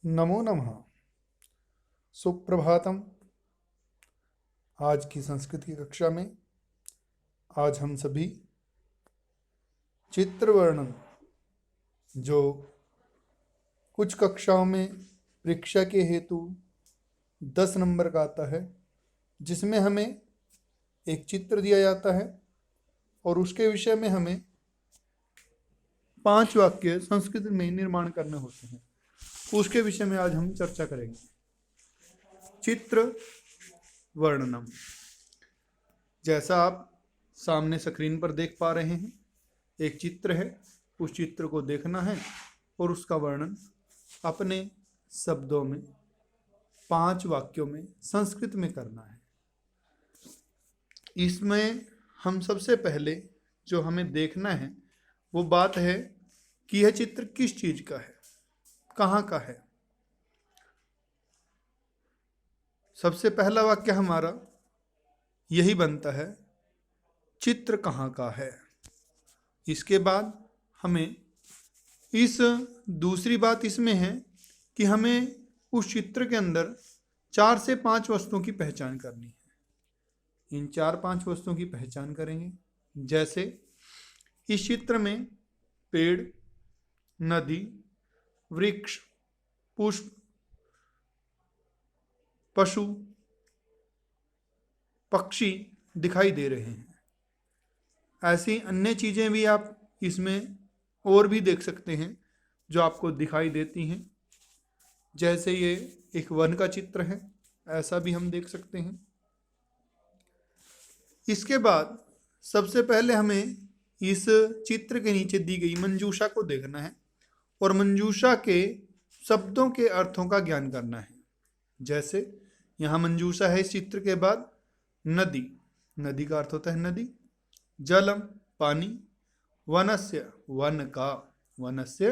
नमो नमः। सुप्रभातम। आज की संस्कृत की कक्षा में आज हम सभी चित्र वर्णन, जो कुछ कक्षाओं में परीक्षा के हेतु 10 नंबर का आता है, जिसमें हमें एक चित्र दिया जाता है और उसके विषय में हमें 5 वाक्य संस्कृत में निर्माण करने होते हैं, उसके विषय में आज हम चर्चा करेंगे। चित्र वर्णनम। जैसा आप सामने स्क्रीन पर देख पा रहे हैं, एक चित्र है, उस चित्र को देखना है और उसका वर्णन अपने शब्दों में 5 वाक्यों में संस्कृत में करना है। इसमें हम सबसे पहले जो हमें देखना है वो बात है कि यह चित्र किस चीज का है, कहाँ का है। सबसे पहला वाक्य हमारा यही बनता है, चित्र कहाँ का है। इसके बाद हमें दूसरी बात इसमें है कि हमें उस चित्र के अंदर 4 से 5 वस्तुओं की पहचान करनी है। इन 4-5 वस्तुओं की पहचान करेंगे। जैसे इस चित्र में पेड़, नदी, वृक्ष, पुष्प, पशु, पक्षी दिखाई दे रहे हैं। ऐसी अन्य चीजें भी आप इसमें और भी देख सकते हैं जो आपको दिखाई देती हैं। जैसे ये एक वन का चित्र है, ऐसा भी हम देख सकते हैं। इसके बाद सबसे पहले हमें इस चित्र के नीचे दी गई मंजूषा को देखना है और मंजूषा के शब्दों के अर्थों का ज्ञान करना है। जैसे यहाँ मंजूषा है इस चित्र के बाद नदी, नदी का अर्थ होता है नदी। जलम, पानी। वनस्य, वन का, वनस्य,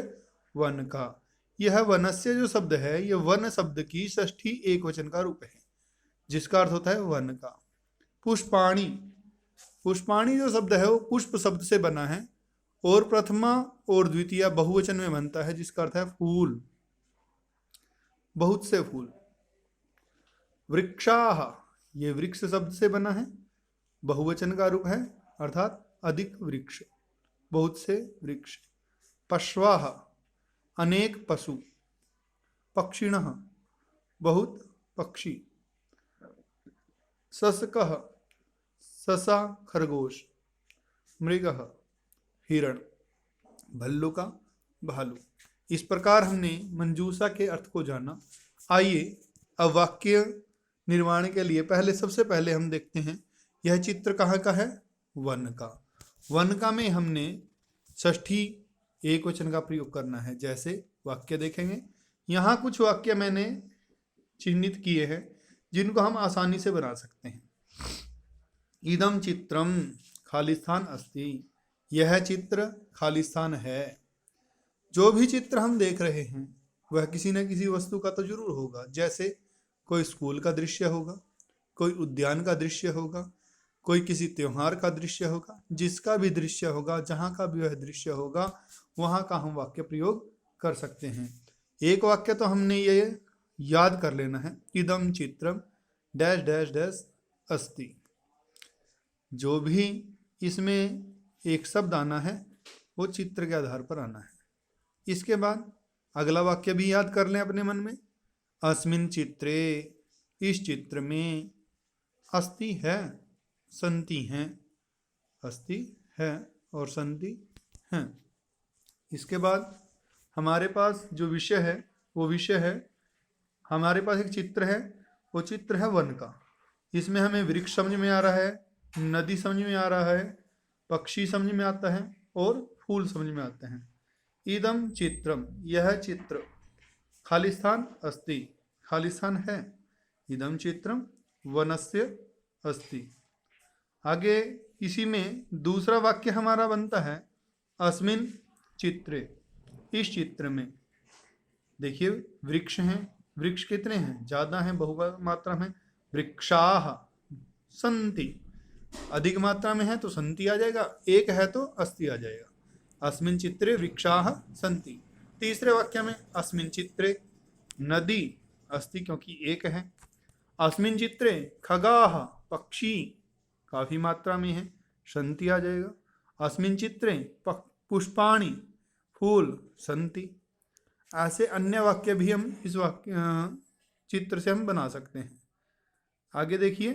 वन का। यह वनस्य जो शब्द है, यह वन शब्द की षष्ठी एकवचन का रूप है, जिसका अर्थ होता है वन का। पुष्पाणि, पुष्पाणि जो शब्द है वो पुष्प शब्द से बना है और प्रथमा और द्वितीय बहुवचन में बनता है, जिसका अर्थ है फूल, बहुत से फूल। वृक्षाः, ये वृक्ष शब्द से बना है, बहुवचन का रूप है, अर्थात अधिक वृक्ष, बहुत से वृक्ष। पश्वाः, अनेक पशु। पक्षिणः, बहुत पक्षी। सशकः, ससा खरगोश। मृगः, हिरण। भल्लुका, भालू। इस प्रकार हमने मंजूषा के अर्थ को जाना। आइए अब वाक्य निर्माण के लिए सबसे पहले हम देखते हैं यह चित्र कहाँ का है, वन का। वन का में हमने षष्ठी एकवचन का प्रयोग करना है। जैसे वाक्य देखेंगे, यहाँ कुछ वाक्य मैंने चिन्हित किए हैं जिनको हम आसानी से बना सकते हैं। इदम चित्रम खालिस्थान अस्ति, यह चित्र खालिस्थान है। जो भी चित्र हम देख रहे हैं वह किसी न किसी वस्तु का तो जरूर होगा। जैसे कोई स्कूल का दृश्य होगा, कोई उद्यान का दृश्य होगा, कोई किसी त्योहार का दृश्य होगा। जिसका भी दृश्य होगा, जहाँ का भी वह दृश्य होगा, वहाँ का हम वाक्य प्रयोग कर सकते हैं। एक वाक्य तो हमने ये याद कर लेना है, इदम चित्रम डैश डैश डैश अस्ति। जो भी इसमें एक शब्द आना है वो चित्र के आधार पर आना है। इसके बाद अगला वाक्य भी याद कर लें अपने मन में। अस्मिन् चित्रे, इस चित्र में। अस्ति है, संति हैं। अस्ति है और संति हैं। इसके बाद हमारे पास जो विषय है वो विषय है, हमारे पास एक चित्र है, वो चित्र है वन का। इसमें हमें वृक्ष समझ में आ रहा है, नदी समझ में आ रहा है, पक्षी समझ में आता है और फूल समझ में आते हैं। इदम चित्रम, यह चित्र। खालिस्थान अस्ति, खालिस्थान है। इदम चित्रम वनस्य अस्ति। आगे इसी में दूसरा वाक्य हमारा बनता है, अस्मिन् चित्रे, इस चित्र में। देखिए वृक्ष हैं, वृक्ष कितने हैं, ज्यादा हैं, बहु मात्रा में। वृक्षाः सन्ति, अधिक मात्रा में है तो संति आ जाएगा, एक है तो अस्ति आ जाएगा। अस्मिन् चित्रे वृक्षाः सन्ति। तीसरे वाक्य में अस्मिन् चित्रे, नदी अस्ति क्योंकि एक है। अस्मिन् चित्रे खगाः पक्षी काफी मात्रा में है, सन्ति आ जाएगा। अस्मिन् चित्रे पुष्पाणि फूल सन्ति। ऐसे अन्य वाक्य भी हम इस वाक्य चित्र से हम बना सकते हैं। आगे देखिए,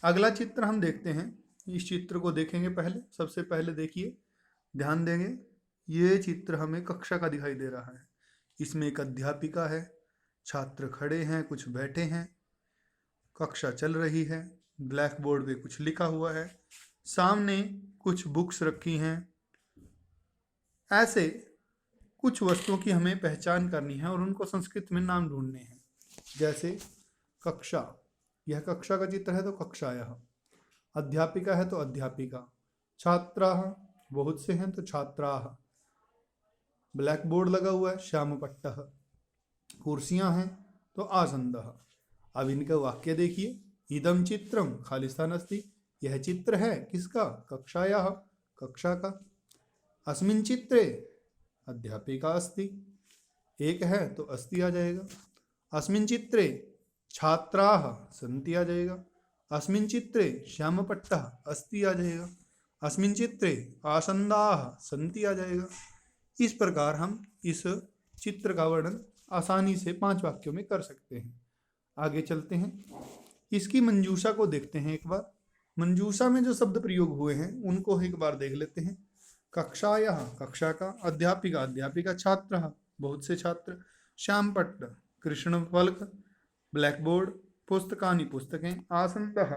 अगला चित्र हम देखते हैं। इस चित्र को देखेंगे पहले, सबसे पहले देखिए, ध्यान देंगे। ये चित्र हमें कक्षा का दिखाई दे रहा है। इसमें एक अध्यापिका है, छात्र खड़े हैं, कुछ बैठे हैं, कक्षा चल रही है, ब्लैक बोर्ड पे कुछ लिखा हुआ है, सामने कुछ बुक्स रखी हैं। ऐसे कुछ वस्तुओं की हमें पहचान करनी है और उनको संस्कृत में नाम ढूंढने हैं। जैसे कक्षा, यह कक्षा का चित्र है तो कक्षायः, अध्यापिका है तो अध्यापिका, छात्राः बहुत से हैं तो छात्राः, ब्लैक बोर्ड लगा हुआ है श्यामपट्टः, कुर्सियां हैं तो आसन्दः। अब इनका वाक्य देखिए, इदं चित्रम खालिस्थान अस्ति, यह चित्र है किसका, कक्षायाः, कक्षा का। अस्मिन् चित्रे अध्यापिका अस्ति, एक है तो अस्ति आ जाएगा। अस्मिन् चित्रे छात्राः सन्ति आ जाएगा। अस्मिन् चित्रे श्यामपट्टः अस्ति आ जाएगा। अस्मिन् चित्रे आसन्दाः सन्ति आ जाएगा। इस प्रकार हम इस चित्र का वर्णन आसानी से 5 वाक्यों में कर सकते हैं। आगे चलते हैं, इसकी मंजूषा को देखते हैं एक बार। मंजूषा में जो शब्द प्रयोग हुए हैं उनको एक बार देख लेते हैं। कक्षायः कक्षा का, अध्यापिका अध्यापिका, छात्रः बहुत से छात्र, श्यामपट्ट कृष्ण फलक ब्लैक बोर्ड, पुस्तकानि पुस्तकें, आसन्दः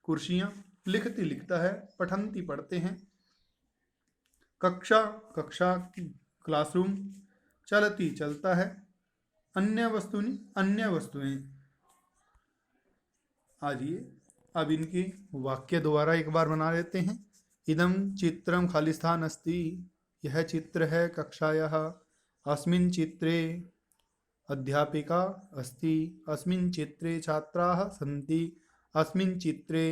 कुर्सियां, लिखति लिखता है, पठन्ति पढ़ते हैं, कक्षा कक्षा क्लासरूम, चलती चलता है, अन्य वस्तुनि अन्य वस्तुएं। आइए अब इनकी वाक्य दोबारा एक बार बना लेते हैं। इदं चित्रम खालिस्थान अस्ति, यह चित्र है कक्षायाः। अस्मिन् चित्रे अध्यापिका अस्ति, अस्मिन् चित्रे छात्राः सन्ति, अस्मिन् चित्रे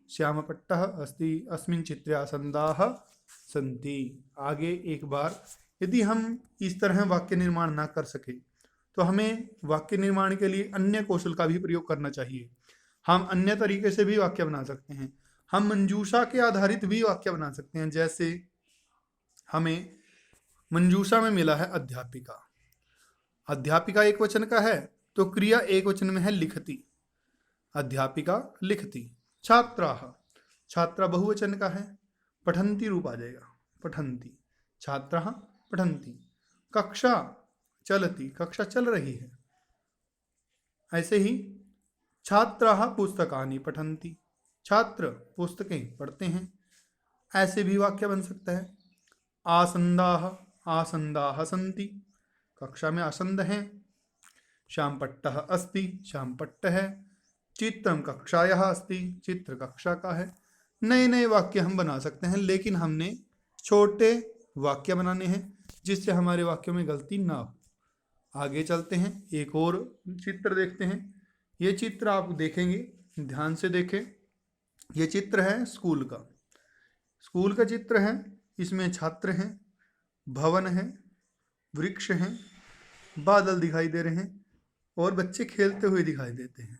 श्यामपट्टः अस्ति, अस्मिन् चित्रे आसन्दाः सन्ति। आगे एक बार, यदि हम इस तरह वाक्य निर्माण ना कर सके तो हमें वाक्य निर्माण के लिए अन्य कौशल का भी प्रयोग करना चाहिए। हम अन्य तरीके से भी वाक्य बना सकते हैं। हम मंजूषा के आधारित भी वाक्य बना सकते हैं। जैसे हमें मंजूषा में मिला है अध्यापिका, अध्यापिका एक वचन का है तो क्रिया एक वचन में है लिखती, अध्यापिका लिखती। छात्राः, छात्रा बहुवचन का है, पठन्ति रूप आ जाएगा, पठन्ति, छात्राः पठन्ति। कक्षा चलती, कक्षा चल रही है। ऐसे ही छात्राः पुस्तकानि पठन्ति, छात्र पुस्तकें पढ़ते हैं। ऐसे भी वाक्य बन सकता है। आसन्दाः आसन्दाः सन्ति, कक्षा में आसन्द हैं। श्यामपट्टः अस्ति, श्यामपट्ट है। चित्रम कक्षायाः अस्ति, चित्र कक्षा का है। नए नए वाक्य हम बना सकते हैं, लेकिन हमने छोटे वाक्य बनाने हैं जिससे हमारे वाक्यों में गलती ना हो। आगे चलते हैं, एक और चित्र देखते हैं। ये चित्र आप देखेंगे, ध्यान से देखें। ये चित्र है स्कूल का, स्कूल का चित्र है। इसमें छात्र हैं, भवन है, वृक्ष हैं, बादल दिखाई दे रहे हैं और बच्चे खेलते हुए दिखाई देते हैं।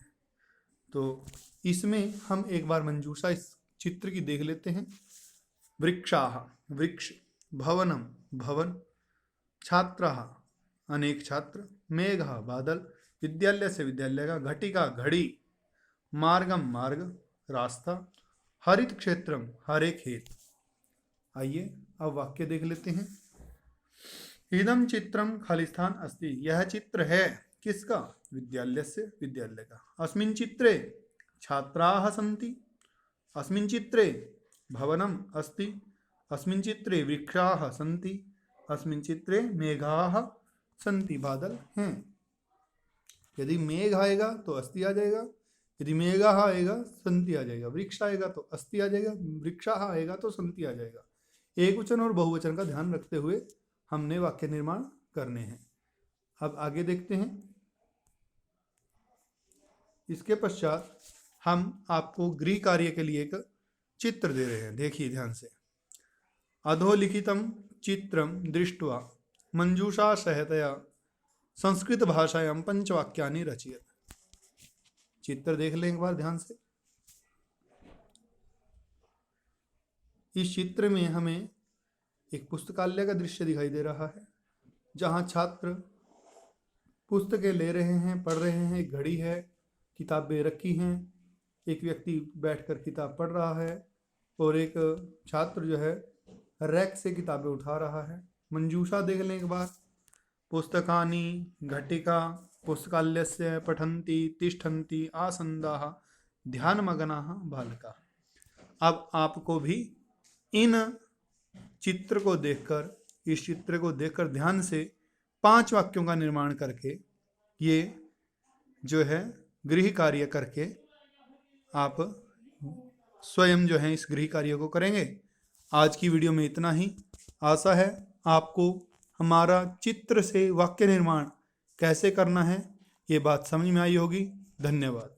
तो इसमें हम एक बार मंजूषा इस चित्र की देख लेते हैं। वृक्षाः वृक्ष, भवनम भवन, छात्राः अनेक छात्र, मेघः बादल, विद्यालय से विद्यालय का, घटिका घड़ी, मार्गम मार्ग रास्ता, हरित क्षेत्रम हरे खेत। आइए अब वाक्य देख लेते हैं। इदं चित्रम खालिस्थान अस्ति, यह चित्र है किसका, विद्यालय से विद्यालय का। अस्मिन् चित्रे छात्राः सन्ति, अस्मिन् चित्रे भवनम अस्ति, अस्मिन् चित्रे वृक्षाः सन्ति, अस्मिन् चित्रे मेघाः सन्ति, बादल हैं। यदि मेघ आएगा तो अस्ति आ जाएगा, यदि मेघाः आएगा सन्ति आ जाएगा, वृक्ष आएगा तो अस्ति आ जाएगा, वृक्षाः आएगा तो सन्ति आ जाएगा। एक वचन और बहुवचन का ध्यान रखते हुए हमने वाक्य निर्माण करने हैं। अब आगे देखते हैं। इसके पश्चात हम आपको गृह कार्य के लिए एक चित्र दे रहे हैं, देखिए ध्यान से। अधोलिखितम चित्रम दृष्ट्वा मंजूषा सहतया संस्कृत भाषायां पंचवाक्यानि रचयत। चित्र देख लें एक बार ध्यान से। इस चित्र में हमें एक पुस्तकालय का दृश्य दिखाई दे रहा है, जहां छात्र पुस्तकें ले रहे हैं, पढ़ रहे हैं। एक घड़ी है, किताबें रखी हैं, एक व्यक्ति बैठकर किताब पढ़ रहा है और एक छात्र जो है रैक से किताबें उठा रहा है। मंजूषा देख लें एक बार। पुस्तकानि घटिका पुस्तकालयस्य पठन्ति तिष्ठन्ति आसन्दाः ध्यानमग्नाः बालकाः। अब आपको भी इन चित्र को देखकर, इस चित्र को देखकर ध्यान से 5 वाक्यों का निर्माण करके, ये जो है गृह कार्य करके आप स्वयं जो है इस गृह कार्य को करेंगे। आज की वीडियो में इतना ही। आशा है आपको हमारा चित्र से वाक्य निर्माण कैसे करना है ये बात समझ में आई होगी। धन्यवाद।